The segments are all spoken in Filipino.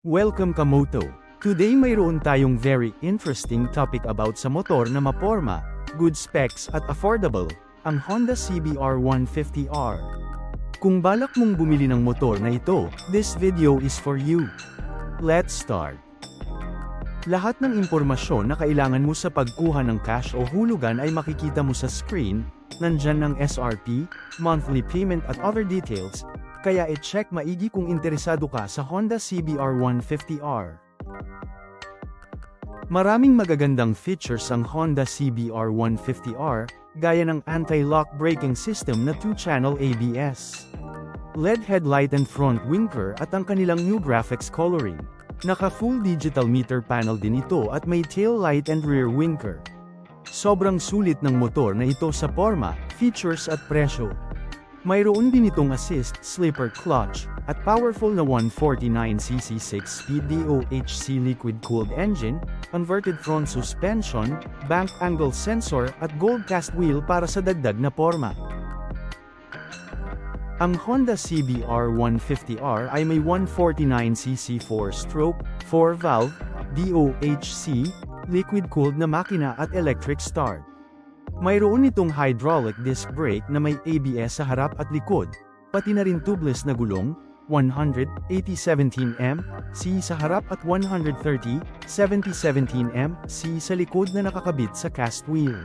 Welcome Kamoto! Today mayroon tayong very interesting topic about sa motor na maporma, good specs at affordable, ang Honda CBR 150R. Kung balak mong bumili ng motor na ito, this video is for you. Let's start! Lahat ng impormasyon na kailangan mo sa pagkuha ng cash o hulugan ay makikita mo sa screen, nandyan ng SRP, monthly payment at other details, kaya i-check maigi kung interesado ka sa Honda CBR 150R. Maraming magagandang features ang Honda CBR 150R, gaya ng anti-lock braking system na 2-channel ABS, LED headlight and front winker at ang kanilang new graphics coloring. Naka-full digital meter panel din ito at may tail light and rear winker. Sobrang sulit ng motor na ito sa porma, features at presyo. Mayroon din itong assist, slipper clutch, at powerful na 149cc 6-speed DOHC liquid-cooled engine, converted front suspension, bank angle sensor at gold cast wheel para sa dagdag na porma. Ang Honda CBR 150R ay may 149cc 4-stroke, 4-valve, DOHC, liquid-cooled na makina at electric start. Mayroon itong hydraulic disc brake na may ABS sa harap at likod, pati na rin tubeless na gulong, 180/17M/C sa harap at 130/70/17M/C sa likod na nakakabit sa cast wheel.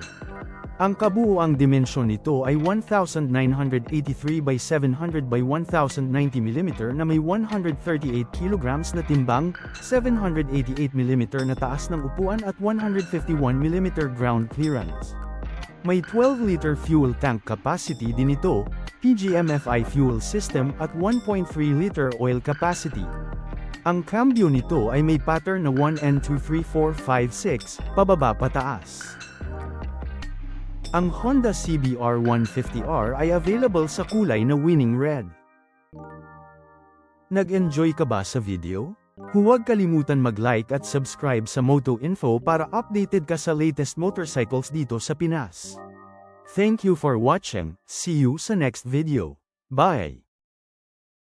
Ang kabuuang dimensyon nito ay 1983 by 700 by 1090 mm na may 138 kg na timbang, 788 mm na taas ng upuan at 151 mm ground clearance. May 12-liter fuel tank capacity din ito, PGM-FI fuel system at 1.3-liter oil capacity. Ang cambio nito ay may pattern na 1N23456, pababa pataas. Ang Honda CBR 150R ay available sa kulay na winning red. Nag-enjoy ka ba sa video? Huwag kalimutan mag-like at subscribe sa Moto Info para updated ka sa latest motorcycles dito sa Pinas. Thank you for watching, see you sa next video. Bye!